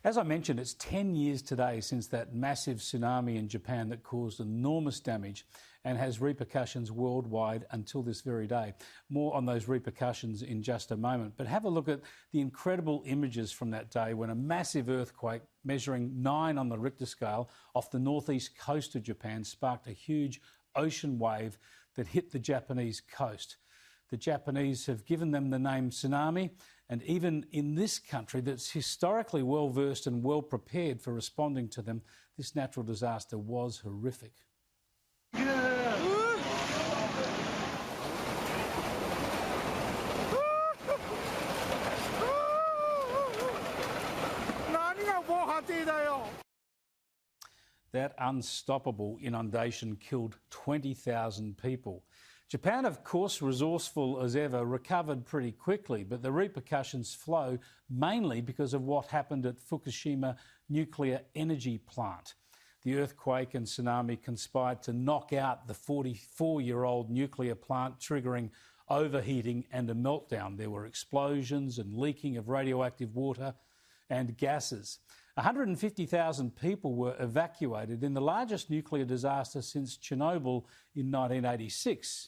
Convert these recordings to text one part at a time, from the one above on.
As I mentioned, it's 10 years today since that massive tsunami in Japan that caused enormous damage and has repercussions worldwide until this very day. More on those repercussions in just a moment. But have a look at the incredible images from that day when a massive earthquake measuring 9 on the Richter scale off the northeast coast of Japan sparked a huge ocean wave that hit the Japanese coast. The Japanese have given them the name tsunami, and even in this country that's historically well versed and well prepared for responding to them, this natural disaster was horrific. That unstoppable inundation killed 20,000 people. Japan, of course, resourceful as ever, recovered pretty quickly, but the repercussions flow mainly because of what happened at Fukushima nuclear energy plant. The earthquake and tsunami conspired to knock out the 44-year-old nuclear plant, triggering overheating and a meltdown. There were explosions and leaking of radioactive water and gases. 150,000 people were evacuated in the largest nuclear disaster since Chernobyl in 1986.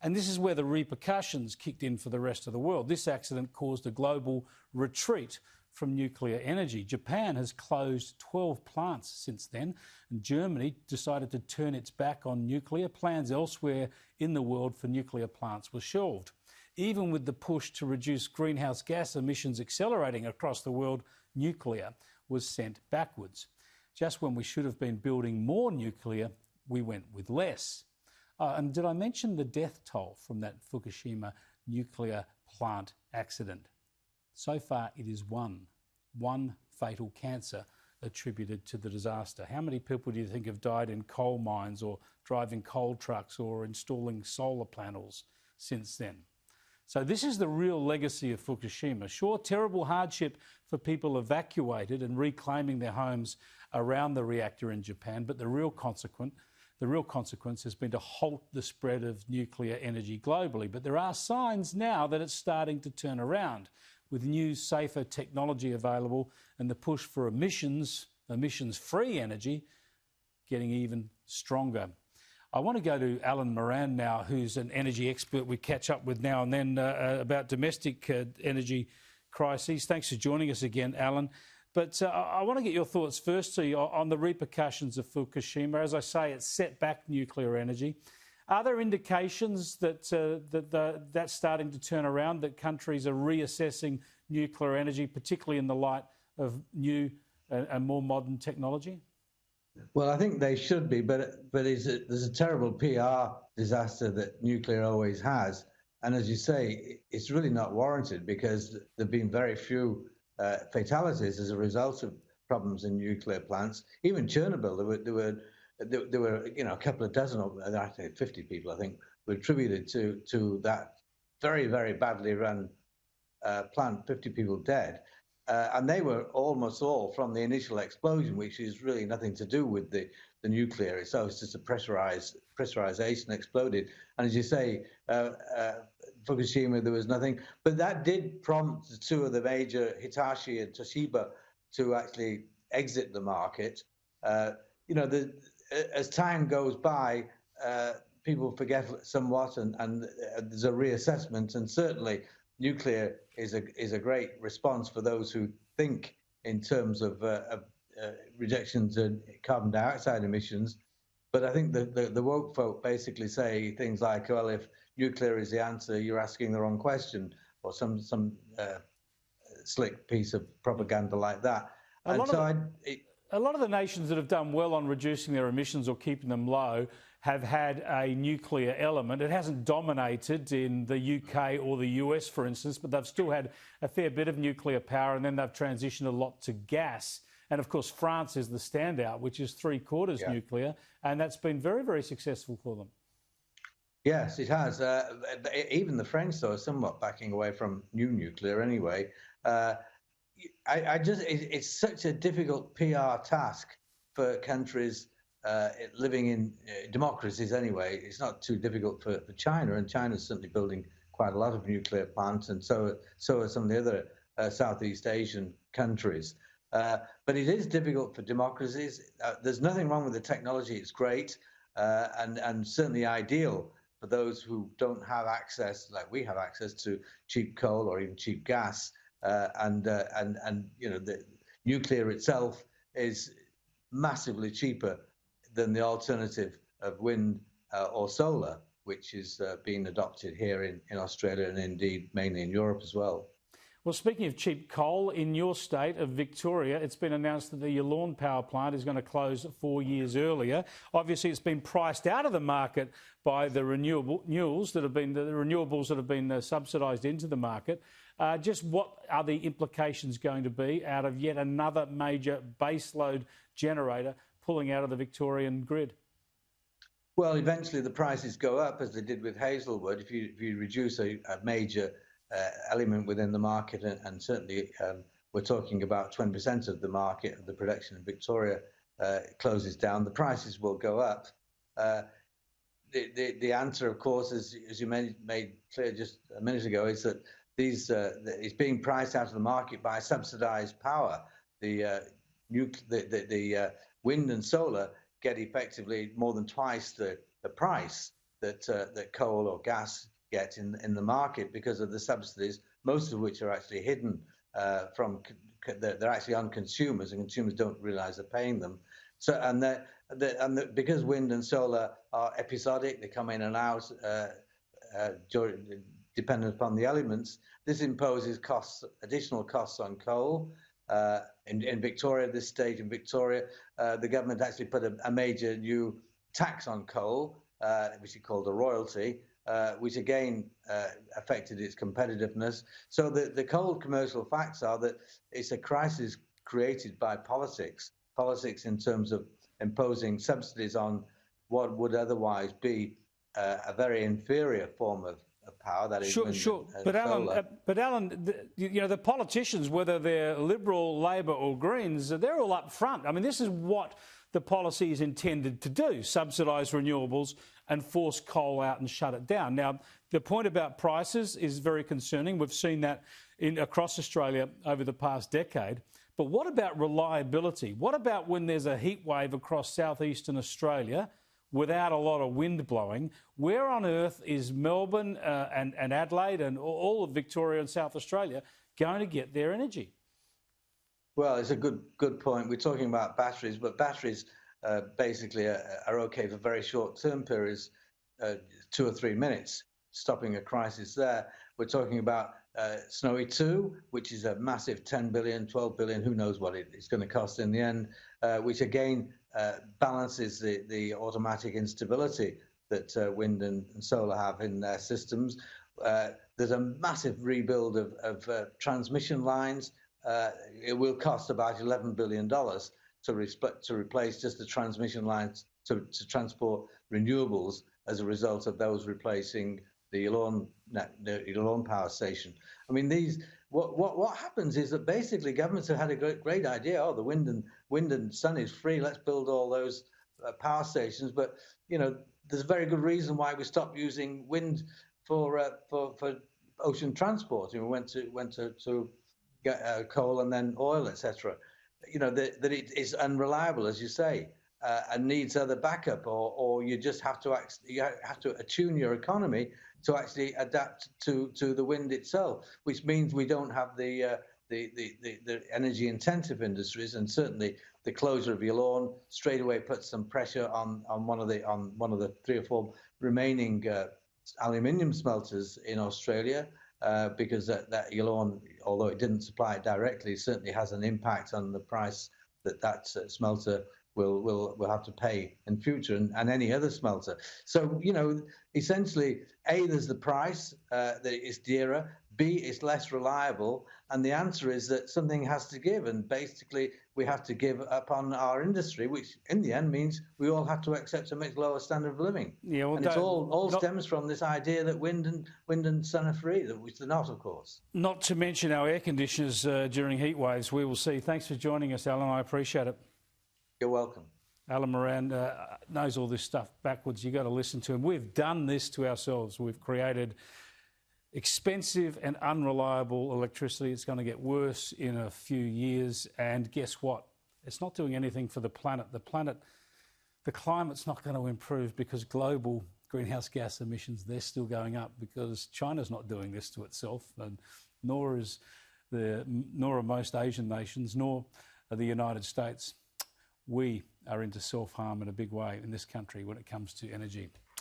And this is where the repercussions kicked in for the rest of the world. This accident caused a global retreat from nuclear energy. Japan has closed 12 plants since then, and Germany decided to turn its back on nuclear. Plans elsewhere in the world for nuclear plants were shelved. Even with the push to reduce greenhouse gas emissions accelerating across the world, nuclear was sent backwards. Just when we should have been building more nuclear, we went with less. And did I mention the death toll from that Fukushima nuclear plant accident? So far, it is one fatal cancer attributed to the disaster. How many people do you think have died in coal mines or driving coal trucks or installing solar panels since then? So this is the real legacy of Fukushima. Sure, terrible hardship for people evacuated and reclaiming their homes around the reactor in Japan, but the real consequence has been to halt the spread of nuclear energy globally. But there are signs now that it's starting to turn around, with new, safer technology available and the push for emissions-free energy getting even stronger. I want to go to Alan Moran now, who's an energy expert we catch up with now and then about domestic energy crises. Thanks for joining us again, Alan. But I want to get your thoughts firstly on the repercussions of Fukushima. As I say, it's set back nuclear energy. Are there indications that that's starting to turn around, that countries are reassessing nuclear energy, particularly in the light of new and more modern technology? Well, I think they should be, but there's a terrible PR disaster that nuclear always has. And as you say, it's really not warranted because there have been very few fatalities as a result of problems in nuclear plants. Even Chernobyl, there were a couple of dozen, or actually 50 people, I think, were attributed to that very, very badly run plant, 50 people dead. And they were almost all from the initial explosion, which is really nothing to do with the nuclear itself. It's just a pressurization exploded. And as you say, Fukushima, there was nothing. But that did prompt two of the major, Hitachi and Toshiba, to actually exit the market. As time goes by, people forget somewhat, and there's a reassessment. And certainly, nuclear is a great response for those who think in terms of reductions in carbon dioxide emissions. But I think the woke folk basically say things like, well, if nuclear is the answer, you're asking the wrong question, or some slick piece of propaganda like that. A lot of the nations that have done well on reducing their emissions or keeping them low have had a nuclear element. It hasn't dominated in the UK or the US, for instance, but they've still had a fair bit of nuclear power, and then they've transitioned a lot to gas. And of course, France is the standout, which is 3/4 nuclear, and that's been very, very successful for them. Yes, it has. Even the French, though, are somewhat backing away from new nuclear anyway. It's such a difficult PR task for countries living in democracies anyway. It's not too difficult for China, and China's certainly building quite a lot of nuclear plants, and so are some of the other Southeast Asian countries. But it is difficult for democracies. There's nothing wrong with the technology. It's great and certainly ideal for those who don't have access, like we have access to cheap coal or even cheap gas. And the nuclear itself is massively cheaper than the alternative of wind or solar, which is being adopted here in Australia and indeed mainly in Europe as well. Well, speaking of cheap coal, in your state of Victoria, it's been announced that the Yallourn power plant is going to close 4 years earlier. Obviously, it's been priced out of the market by the renewables that have been subsidised into the market. Just what are the implications going to be out of yet another major baseload generator pulling out of the Victorian grid? Well, eventually the prices go up, as they did with Hazelwood. If you reduce a major element within the market, and certainly we're talking about 20% of the market of the production in Victoria closes down, the prices will go up. The answer, of course, as you made clear just a minute ago, is that it's being priced out of the market by subsidised power. The wind and solar get effectively more than twice the price that coal or gas get in the market because of the subsidies, most of which are actually hidden they're actually on consumers, and consumers don't realise they're paying them. So because wind and solar are episodic, they come in and out dependent upon the elements. This imposes additional costs on coal. In Victoria, this stage in Victoria, the government actually put a major new tax on coal, which is called a royalty, which again affected its competitiveness. So the cold commercial facts are that it's a crisis created by politics in terms of imposing subsidies on what would otherwise be a very inferior form of power. That is sure. But Alan, the politicians, whether they're Liberal, Labor or Greens, they're all up front. I mean, this is what the policy is intended to do: subsidise renewables and force coal out and shut it down. Now, the point about prices is very concerning. We've seen that across Australia over the past decade. But what about reliability? What about when there's a heat wave across southeastern Australia without a lot of wind blowing? Where on earth is Melbourne and Adelaide and all of Victoria and South Australia going to get their energy? Well, it's a good point. We're talking about batteries, but batteries basically are okay for very short-term periods, 2 or 3 minutes, stopping a crisis there. We're talking about Snowy 2, which is a massive 10 billion, 12 billion, who knows what it's going to cost in the end, which again balances the automatic instability that wind and solar have in their systems. There's a massive rebuild of transmission lines. It will cost about $11 billion to replace just the transmission lines to transport renewables as a result of those replacing the Yallourn power station. I mean, what happens is that basically governments have had a great idea. Oh, the wind and sun is free. Let's build all those power stations. But there's a very good reason why we stopped using wind for ocean transport. We went to get coal and then oil, etc. That it is unreliable, as you say, and needs other backup, or you just have to attune your economy to actually adapt to the wind itself, which means we don't have the energy intensive industries, and certainly the closure of Yallourn straight away puts some pressure on one of the 3 or 4 remaining aluminium smelters in Australia, because that Yallourn, although it didn't supply it directly, certainly has an impact on the price that smelter will have to pay in future, and any other smelter. So essentially, A, there's the price that it's dearer. B, it's less reliable, and the answer is that something has to give, and basically we have to give up on our industry, which in the end means we all have to accept a much lower standard of living. Yeah, well, and it all stems from this idea that wind and sun are free, which they're not, of course. Not to mention our air conditioners during heat waves. We will see. Thanks for joining us, Alan. I appreciate it. You're welcome. Alan Moran knows all this stuff backwards. You've got to listen to him. We've done this to ourselves. We've created expensive and unreliable electricity. It's going to get worse in a few years. And guess what? It's not doing anything for the planet. The climate's not going to improve because global greenhouse gas emissions, they're still going up because China's not doing this to itself, and nor are most Asian nations, nor are the United States. We are into self-harm in a big way in this country when it comes to energy.